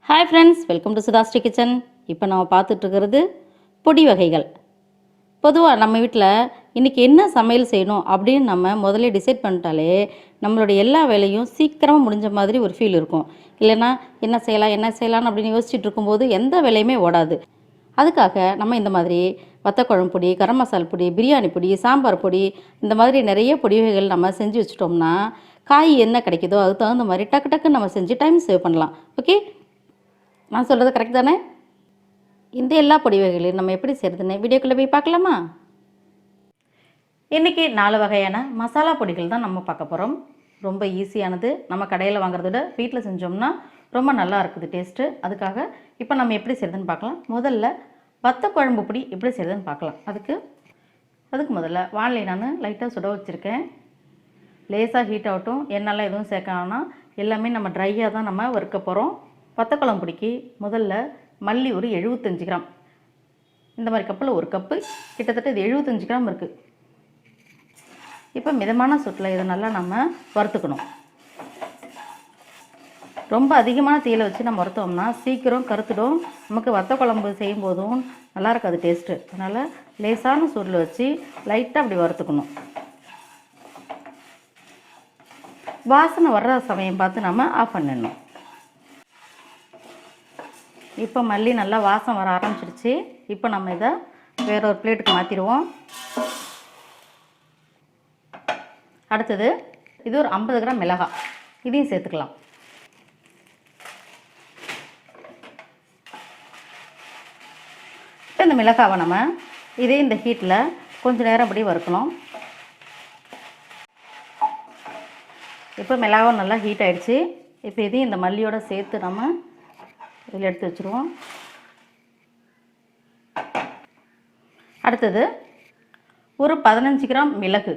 Hi friends, welcome to Sudhasri kitchen. இப்போ நம்ம பார்த்துட்ருக்கிறது பொடி வகைகள். பொதுவாக நம்ம வீட்டில் இன்றைக்கி என்ன சமையல் செய்யணும் அப்படின்னு நம்ம முதல்ல டிசைட் பண்ணிட்டாலே நம்மளுடைய எல்லா வேலையும் சீக்கிரமாக முடிஞ்ச மாதிரி ஒரு ஃபீல் இருக்கும். இல்லைன்னா என்ன செய்யலாம்னு அப்படின்னு யோசிச்சுட்டு இருக்கும்போது எந்த வேலையுமே ஓடாது. அதுக்காக நம்ம இந்த மாதிரி வத்தக்குழம்பு பொடி, கரம் மசால் பொடி, பிரியாணி பொடி, சாம்பார் பொடி, இந்த மாதிரி நிறைய பொடி வகைகள் நம்ம செஞ்சு வச்சிட்டோம்னா காய் என்ன கிடைக்குதோ அதுக்கு தகுந்த மாதிரி டக்கு டக்குன்னு நம்ம செஞ்சு டைம் சேவ் பண்ணலாம். ஓகே, நான் சொல்கிறது கரெக்ட் தானே? இந்த எல்லா பொடி வகைகளையும் நம்ம எப்படி செய்கிறதுன்னு வீடியோக்குள்ளே போய் பார்க்கலாமா? இன்றைக்கி 4 வகையான மசாலா பொடிகள் தான் நம்ம பார்க்க போகிறோம். ரொம்ப ஈஸியானது. நம்ம கடையில் வாங்குறத விட வீட்டில் செஞ்சோம்னா ரொம்ப நல்லா இருக்குது டேஸ்ட்டு. அதுக்காக இப்போ நம்ம எப்படி செய்கிறதுன்னு பார்க்கலாம். முதல்ல வத்த குழம்பு பொடி எப்படி செய்கிறதுன்னு பார்க்கலாம். அதுக்கு முதல்ல வானிலை நான் லைட்டாக சுட வச்சுருக்கேன். லேசாக ஹீட் ஆகட்டும். எண்ணெய்லாம் எதுவும் சேர்க்கணும்னா எல்லாமே நம்ம ட்ரையாக தான் நம்ம வறுக்க போகிறோம். வத்தக்குழம்பு பொடிக்கு முதல்ல மல்லி ஒரு 75 கிராம், இந்த மாதிரி கப்பில் ஒரு கப்பு, கிட்டத்தட்ட இது 75 கிராம் இருக்குது. இப்போ மிதமான சூட்டில் இதை நல்லா நம்ம வறுத்துக்கணும். ரொம்ப அதிகமான தீயில வச்சு நம்ம வறுத்தோம்னா சீக்கிரம் கருத்துடும். நமக்கு வத்தக்குழம்பு செய்யும் போதும் நல்லா இருக்காது டேஸ்ட்டு. அதனால் லேசான சூட்டில் வச்சு லைட்டாக அப்படி வறுத்துக்கணும். வாசனை வர்ற சமயம் பார்த்து நம்ம ஆஃப் பண்ணிடணும். இப்போ மல்லி நல்லா வாசம் வர ஆரம்பிச்சிடுச்சு. இப்போ நம்ம இதை வேற ஒரு பிளேட்டுக்கு மாற்றிடுவோம். அடுத்தது இது ஒரு 50 கிராம் மிளகாய், இதையும் சேர்த்துக்கலாம். இப்போ இந்த மிளகாவை நம்ம இதே இந்த ஹீட்டில் கொஞ்சம் நேரம் அப்படி வறுக்கணும். இப்போ மிளகாவும் நல்லா ஹீட் ஆகிடுச்சு. இப்போ இதையும் இந்த மல்லியோடு சேர்த்து நம்ம இதில் எடுத்து வச்சுருவோம். அடுத்தது ஒரு 15 கிராம் மிளகு,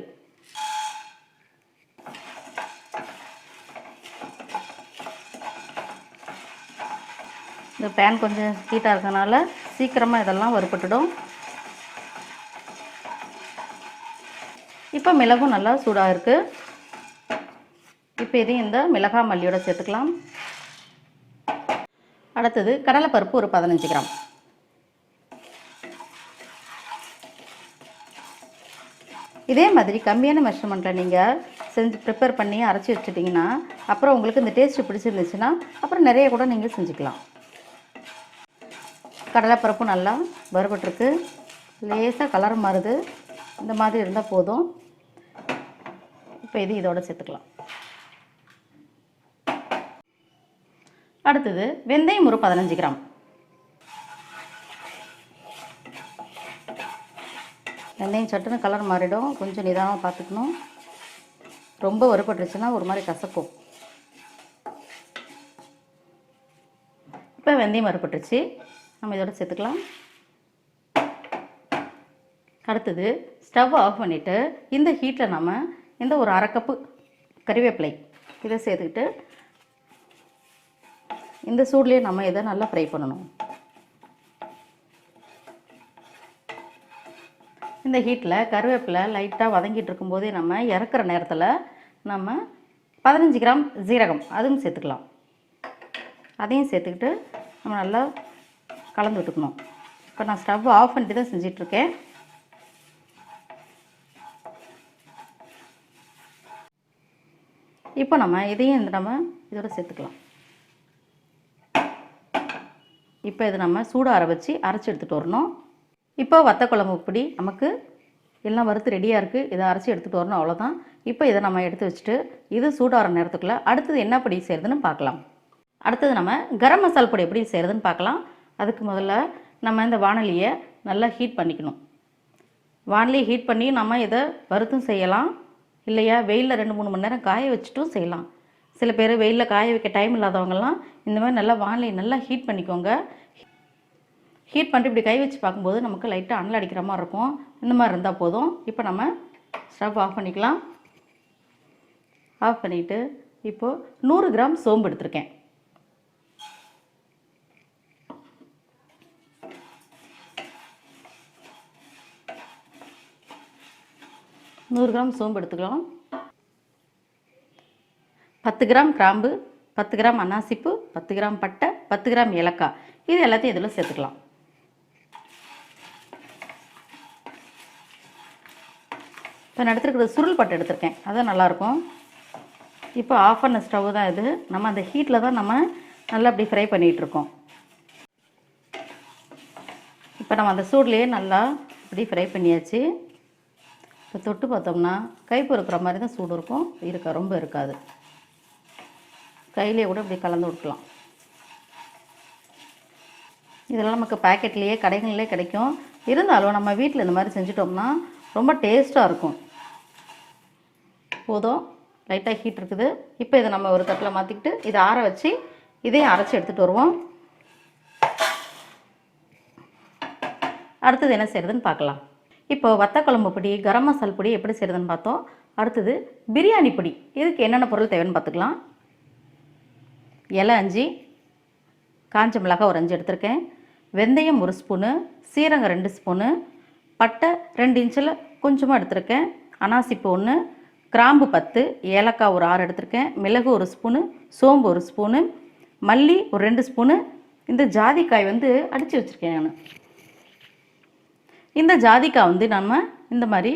இந்த பேன் கொஞ்சம் ஹீட்டாக இருக்கனால சீக்கிரமாக இதெல்லாம் வறுபட்டுடும். இப்போ மிளகும் நல்லா சூடாக இருக்குது. இப்போ இதையும் இந்த மிளகாய் மல்லியோட சேர்த்துக்கலாம். அடுத்தது கடலைப்பருப்பு ஒரு 15 கிராம். இதே மாதிரி கம்மியான மெஷர்மெண்ட்டில் நீங்கள் செஞ்சு ப்ரிப்பேர் பண்ணி அரைச்சி வச்சுட்டிங்கன்னா அப்புறம் உங்களுக்கு இந்த டேஸ்ட்டு பிடிச்சிருந்துச்சுன்னா அப்புறம் நிறைய கூட நீங்கள் செஞ்சுக்கலாம். கடலைப்பருப்பு நல்லா வறுபட்டுருக்கு. லேசாக கலர் மாறுது. இந்த மாதிரி இருந்தால் போதும். இப்போ இதோடு சேர்த்துக்கலாம். அடுத்தது வெந்தயம் ஒரு 15 கிராம். வெந்தயம் சட்டுன்னு கலர் மாறிடும். கொஞ்சம் நிதானமாக பார்த்துக்கணும். ரொம்ப வறுபட்டுருச்சுன்னா ஒரு மாதிரி கசக்கும். இப்போ வெந்தயம் வறுபட்டுருச்சு. நம்ம இதோட சேர்த்துக்கலாம். அடுத்தது ஸ்டவ் ஆஃப் பண்ணிவிட்டு இந்த ஹீட்டில் நம்ம இந்த ஒரு 1/2 கப்பு கறிவேப்பிலை இதை சேர்த்துக்கிட்டு இந்த சூட்லேயே நம்ம இதை நல்லா ஃப்ரை பண்ணணும். இந்த ஹீட்டில் கருவேப்பிலை லைட்டாக வதங்கிட்டு இருக்கும்போதே நம்ம இறக்குற நேரத்தில் நம்ம 15 கிராம் ஜீரகம் அதுவும் சேர்த்துக்கலாம். அதையும் சேர்த்துக்கிட்டு நம்ம நல்லா கலந்து விட்டுக்கணும். இப்போ நான் ஸ்டவ் ஆஃப் பண்ணிட்டு தான் செஞ்சிட்ருக்கேன். இப்போ நம்ம இதையும் நம்ம இதோட சேர்த்துக்கலாம். இப்போ இது நம்ம சூடார வச்சு அரைச்சி எடுத்துகிட்டு வரணும். இப்போ வத்தக்குழம்பு பொடி நமக்கு எல்லாம் வறுத்து ரெடியாக இருக்குது. இதை அரைச்சி எடுத்துகிட்டு வரணும், அவ்வளோதான். இப்போ இதை நம்ம எடுத்து வச்சுட்டு இது சூடாகிற நேரத்துக்குள்ளே அடுத்தது என்ன பொடி செய்கிறதுன்னு பார்க்கலாம். அடுத்தது நம்ம கரம் மசால் பொடி எப்படி செய்கிறதுன்னு பார்க்கலாம். அதுக்கு முதல்ல நம்ம இந்த வானலியை நல்லா ஹீட் பண்ணிக்கணும். வானலியை ஹீட் பண்ணி நம்ம இதை வறுத்தும் செய்யலாம். இல்லையா வெயிலில் 2-3 மணி நேரம் காய வச்சுட்டும் செய்யலாம். சில பேர் வெயிலில் காய வைக்க டைம் இல்லாதவங்கலாம் இந்த மாதிரி நல்லா வானலியை நல்லா ஹீட் பண்ணிக்கோங்க. ஹீட் பண்ணிட்டு இப்படி கை வச்சு பார்க்கும்போது நமக்கு லைட்டாக அனல் அடிக்கிற மாதிரி இருக்கும். இந்த மாதிரி இருந்தால் போதும். இப்போ நம்ம ஸ்டவ் ஆஃப் பண்ணிக்கலாம். ஆஃப் பண்ணிவிட்டு இப்போது 100 கிராம் சோம்பு எடுத்திருக்கேன். சோம்பு எடுத்துக்கலாம். 10 கிராம் கிராம்பு, 10 கிராம் அன்னாசிப்பூ, 10 கிராம் பட்டை, 10 கிராம் ஏலக்காய், இது எல்லாத்தையும் இதில் சேர்த்துக்கலாம். இப்போ நான் எடுத்துருக்கிறது சுருள் பட்டை எடுத்திருக்கேன், அதுதான் நல்லாயிருக்கும். இப்போ ஆஃப் பண்ண ஸ்டவ் தான் இது. நம்ம அந்த ஹீட்டில் தான் நம்ம நல்லா அப்படி ஃப்ரை பண்ணிகிட்ருக்கோம். இப்போ நம்ம அந்த சூட்லேயே நல்லா இப்படி ஃப்ரை பண்ணியாச்சு. இப்போ தொட்டு பார்த்தோம்னா கைப்பு இருக்கிற மாதிரி தான் சூடு இருக்கும், ரொம்ப இருக்காது. கையிலே கூட இப்படி கலந்து விட்டுக்கலாம். இதெல்லாம் நமக்கு பேக்கெட்லேயே கடைகள்லேயே கிடைக்கும். இருந்தாலும் நம்ம வீட்டில் இந்த மாதிரி செஞ்சிட்டோம்னா ரொம்ப டேஸ்ட்டாக இருக்கும். போதும், லைட்டாக ஹீட் இருக்குது. இப்போ இதை நம்ம ஒரு தட்டில் மாற்றிக்கிட்டு இதை ஆற வச்சு இதையும் அரைச்சி எடுத்துகிட்டு வருவோம். அடுத்தது என்ன செய்கிறதுன்னு பார்க்கலாம். இப்போ வத்தக்குழம்பு பொடி, கரம் மசால் பொடி எப்படி செய்கிறதுன்னு பார்த்தோம். அடுத்தது பிரியாணி பொடி, இதுக்கு என்னென்ன பொருள் தேவைன்னு பார்த்துக்கலாம். இலை 5, காஞ்ச மிளகாய் ஒரு 5 எடுத்திருக்கேன், வெந்தயம் 1 ஸ்பூனு, சீரகம் 2 ஸ்பூனு, பட்டை 2 இன்ச்சில் கொஞ்சமாக எடுத்திருக்கேன், அனாசிப்பு 1, கிராம்பு 10, ஏலக்காய் ஒரு 6 எடுத்திருக்கேன், மிளகு 1 ஸ்பூனு, சோம்பு 1 ஸ்பூனு, மல்லி ஒரு 2 ஸ்பூனு. இந்த ஜாதிக்காய் அடித்து வச்சுருக்கேன் நான். இந்த ஜாதிக்காய் நம்ம இந்த மாதிரி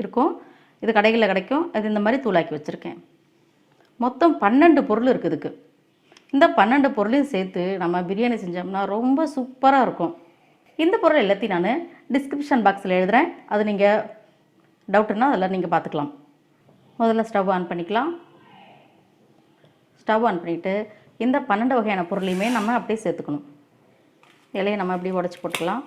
இருக்கும், இது கடைகளில் கிடைக்கும், அது இந்த மாதிரி தூளாக்கி வச்சுருக்கேன். மொத்தம் 12 பொருள் இருக்குது இதுக்கு. இந்த 12 பொருளையும் சேர்த்து நம்ம பிரியாணி செஞ்சோம்னா ரொம்ப சூப்பராக இருக்கும். இந்த பொருள் எல்லாத்தையும் நான் டிஸ்கிரிப்ஷன் பாக்ஸில் எழுதுகிறேன், அது நீங்கள் டவுட்டுன்னா அதில் நீங்கள் பார்த்துக்கலாம். முதல்ல ஸ்டவ் ஆன் பண்ணிக்கலாம். ஸ்டவ் ஆன் பண்ணிவிட்டு இந்த 12 வகையான பொருளையுமே நம்ம அப்படியே சேர்த்துக்கணும். இலையை நம்ம அப்படியே உடச்சி போட்டுக்கலாம்.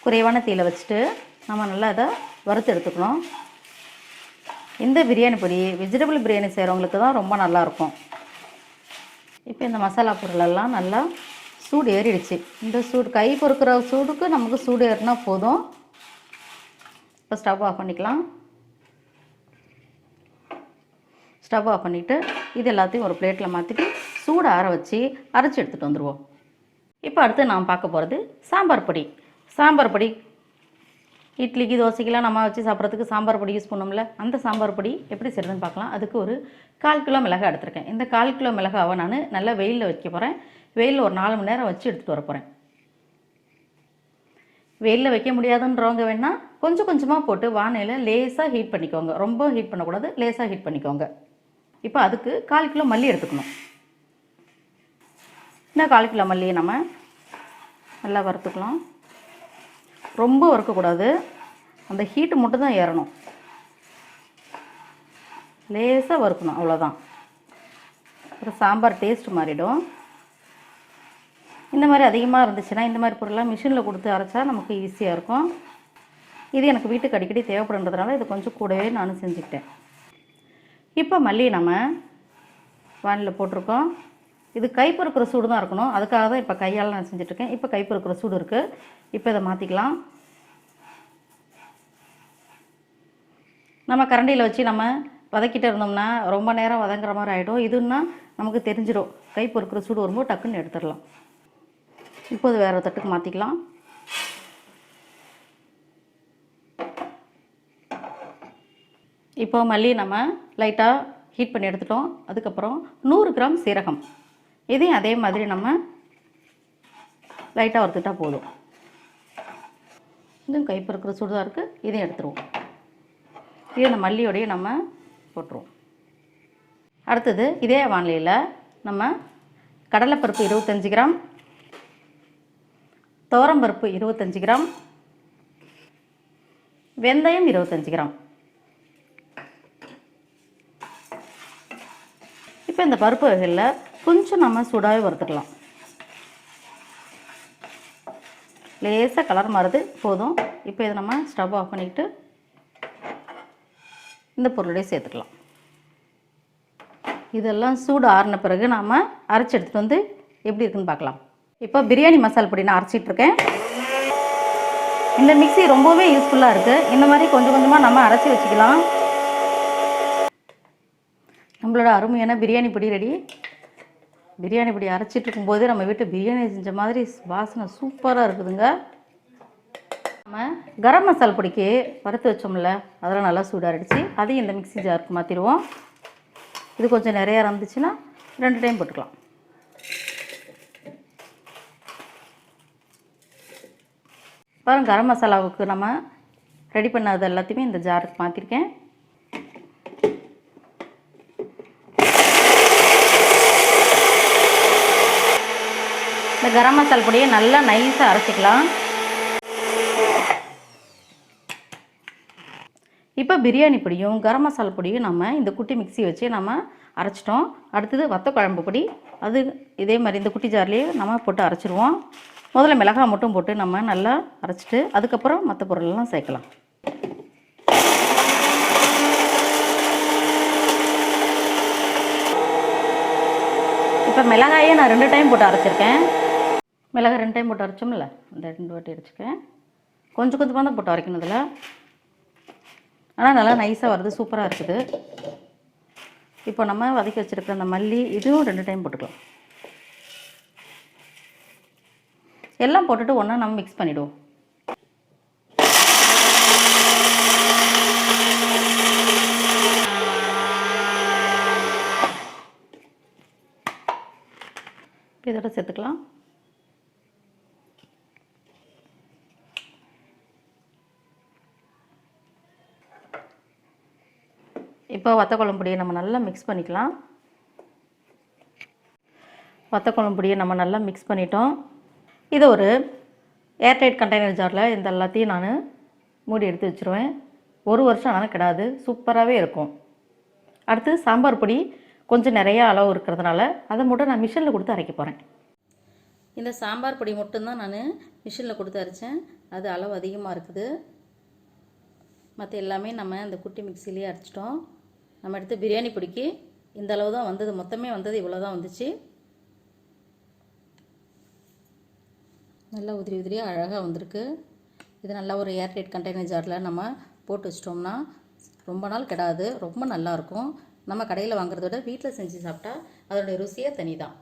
குறைவான தீயில வச்சுட்டு நம்ம நல்லா அதை வறுத்து எடுத்துக்கணும். இந்த பிரியாணி பொடி வெஜிடபிள் பிரியாணி செய்கிறவங்களுக்கு தான் ரொம்ப நல்லாயிருக்கும். இப்போ இந்த மசாலா பொருளெல்லாம் நல்லா சூடு ஏறிடுச்சு. இந்த சூடு கை பொறுக்கிற சூடுக்கு நமக்கு சூடு ஏறினா போதும். இப்போ ஸ்டவ் ஆஃப் பண்ணிக்கலாம். ஸ்டவ் ஆஃப் பண்ணிவிட்டு இது எல்லாத்தையும் ஒரு பிளேட்டில் மாற்றிட்டு சூடு ஆற வச்சு அரைச்சி எடுத்துகிட்டு வந்துடுவோம். இப்போ அடுத்து நாம் பார்க்க போகிறது சாம்பார் பொடி. சாம்பார் பொடி இட்லிக்கு தோசைக்கெலாம் நம்ம வச்சு சாப்பிட்றதுக்கு சாம்பார் பொடி யூஸ் பண்ணோம்ல, அந்த சாம்பார் பொடி எப்படி செய்கிறதுன்னு பார்க்கலாம். அதுக்கு ஒரு 1/4 கிலோ மிளகாய் எடுத்திருக்கேன். இந்த 1/4 கிலோ மிளகாவை நான் நல்லா வெயிலில் வைக்க போகிறேன். வெயிலில் ஒரு 4 மணி நேரம் வச்சு எடுத்துகிட்டு வர போகிறேன். வெயிலில் வைக்க முடியாதுன்றவங்க வேணால் கொஞ்சம் கொஞ்சமாக போட்டு வானலில் லேசாக ஹீட் பண்ணிக்கோங்க. ரொம்ப ஹீட் பண்ணக்கூடாது, லேசாக ஹீட் பண்ணிக்கோங்க. இப்போ அதுக்கு 1/4 கிலோ மல்லி எடுத்துக்கணும். இந்த 1/4 கிலோ மல்லியை நம்ம நல்லா வறுத்துக்கலாம். ரொம்ப வறுக்கக்கூடாது, அந்த ஹீட்டு மட்டும் தான் ஏறணும். லேசாக வறுக்கணும், அவ்வளோதான். ஒரு சாம்பார் டேஸ்ட் மாறிடும். இந்த மாதிரி அதிகமாக இருந்துச்சுன்னா இந்த மாதிரி பொருள்லாம் மிஷினில் கொடுத்து அரைச்சா நமக்கு ஈஸியாக இருக்கும். இது எனக்கு வீட்டுக்கு அடிக்கடி தேவைப்படுன்றதுனால இது கொஞ்சம் கூடவே நானும் செஞ்சுக்கிட்டேன். இப்போ மல்லியை நம்ம வானில் போட்டிருக்கோம். இது கைப்பொறுக்கிற சூடு தான் இருக்கணும், அதுக்காக தான் இப்போ கையால் நான் செஞ்சிட்ருக்கேன். இப்போ கைப்பொறுக்கிற சூடு இருக்குது. இப்போ இதை மாற்றிக்கலாம். நம்ம கரண்டியில் வச்சு நம்ம வதக்கிட்டு இருந்தோம்னா ரொம்ப நேரம் வதங்குற மாதிரி ஆகிடும். இதுன்னா நமக்கு தெரிஞ்சிடும். கைப்பொறுக்கிற சூடு வரும்போது டக்குன்னு எடுத்துடலாம். இப்போது வேறு தட்டுக்கு மாற்றிக்கலாம். இப்போ மல்லி நம்ம லைட்டாக ஹீட் பண்ணி எடுத்துட்டோம். அதுக்கப்புறம் 100 கிராம் சீரகம், இதையும் அதே மாதிரி நம்ம லைட்டாக வறுத்துட்டா போதும். இதுவும் கைப்பொறுக்கிற சூடு தான் இருக்குது, இதையும் எடுத்துருவோம். இதை அந்த மல்லியோடையே நம்ம போட்டுருவோம். அடுத்தது இதே வானிலையில் நம்ம கடலைப்பருப்பு 25 கிராம், துவரம்பருப்பு 25 கிராம், வெந்தயம் 25 கிராம். இப்போ இந்த பருப்பு வகையில் கொஞ்சம் நம்ம சூடாகவே வறுத்துக்கலாம். லேசாக கலர் மாறுது, போதும். இப்போ இதை நம்ம ஸ்டவ் ஆஃப் பண்ணிக்கிட்டு இந்த பொருளோடய சேர்த்துக்கலாம். இதெல்லாம் சூடு ஆறின பிறகு நாம் அரைச்சி எடுத்துகிட்டு வந்து எப்படி இருக்குன்னு பார்க்கலாம். இப்போ பிரியாணி மசால் பொடி நான் அரைச்சிட்ருக்கேன். இந்த மிக்ஸி ரொம்பவே யூஸ்ஃபுல்லாக இருக்குது. இந்த மாதிரி கொஞ்சம் கொஞ்சமாக நம்ம அரைச்சி வச்சுக்கலாம். நம்மளோட அருமையான பிரியாணி பொடி ரெடி. பிரியாணி பொடி அரைச்சிட்டு இருக்கும்போது நம்ம வீட்டு பிரியாணி செஞ்ச மாதிரி வாசனை சூப்பராக இருக்குதுங்க. நம்ம கரம் மசால் பொடிக்கு வறுத்து வச்சோம்ல, அதெல்லாம் நல்லா சூடாகிடுச்சு. அதையும் இந்த மிக்ஸி ஜாருக்கு மாற்றிடுவோம். இது கொஞ்சம் நிறையா இருந்துச்சுன்னா 2 டைம் போட்டுக்கலாம். பாருங்கள், கரம் மசாலாவுக்கு நம்ம ரெடி பண்ணது எல்லாத்தையுமே இந்த ஜாருக்கு மாற்றிருக்கேன். இந்த கரம் மசால் பொடியை நல்லா நைஸாக அரைச்சிக்கலாம். இப்போ பிரியாணி பொடியும் கரம் மசாலா பொடியும் நம்ம இந்த குட்டி மிக்ஸி வச்சு நம்ம அரைச்சிட்டோம். அடுத்தது வத்த குழம்பு பொடி, அது இதே மாதிரி இந்த குட்டி ஜார்லேயே நம்ம போட்டு அரைச்சிடுவோம். முதல்ல மிளகாய் மட்டும் போட்டு நம்ம நல்லா அரைச்சிட்டு அதுக்கப்புறம் மற்ற பொருளெல்லாம் சேர்க்கலாம். இப்போ மிளகாயே நான் 2 டைம் போட்டு அரைச்சிருக்கேன். மிளகாய் 2 டைம் போட்டு அரைச்சோம்ல, அந்த 2 வாட்டி அரைச்சிருக்கேன். கொஞ்சம் கொஞ்சமாக தான் போட்டு அரைக்கணும் இதில். ஆனால் நல்லா நைஸாக வருது, சூப்பராக இருக்குது. இப்போ நம்ம வதக்கி வச்சுருக்க அந்த மல்லி, இதுவும் 2 டைம் போட்டுக்கலாம். எல்லாம் போட்டுட்டு ஒன்றா நம்ம மிக்ஸ் பண்ணிவிடுவோம். இதோட சேர்த்துக்கலாம். இப்போ வத்த குழம்பு பொடியை நம்ம நல்லா மிக்ஸ் பண்ணிக்கலாம். வத்த குழம்பு பொடியை நம்ம நல்லா மிக்ஸ் பண்ணிட்டோம். இது ஒரு ஏர்டைட் கண்டெய்னர் ஜாரில் இந்த எல்லாத்தையும் நான் மூடி எடுத்து வச்சுருவேன். 1 வருஷம் ஆனாலும் கிடாது, சூப்பராகவே இருக்கும். அடுத்து சாம்பார் பொடி கொஞ்சம் நிறையா அளவு இருக்கிறதுனால அதை மட்டும் நான் மிஷினில் கொடுத்து அரைக்க போகிறேன். இந்த சாம்பார் பொடி மட்டும்தான் நான் மிஷினில் கொடுத்து அரைச்சேன். அது அளவு அதிகமாக இருக்குது. மற்ற எல்லாமே நம்ம இந்த குட்டி மிக்சிலேயே அரைச்சிட்டோம். நம்ம எடுத்து பிரியாணி பொடிக்கு இந்த அளவு தான் வந்தது, மொத்தமே வந்தது இவ்வளோ தான் வந்துச்சு. நல்லா உதிரி உதிரியாக அழகாக வந்திருக்கு. இது நல்லா ஒரு ஏர்டைட் கண்டெய்னர் ஜாரில் நம்ம போட்டு வச்சிட்டோம்னா ரொம்ப நாள் கிடாது, ரொம்ப நல்லாயிருக்கும். நம்ம கடையில் வாங்குறத விட வீட்டில் செஞ்சு சாப்பிட்டா அதோடைய ருசியே தனி தான்.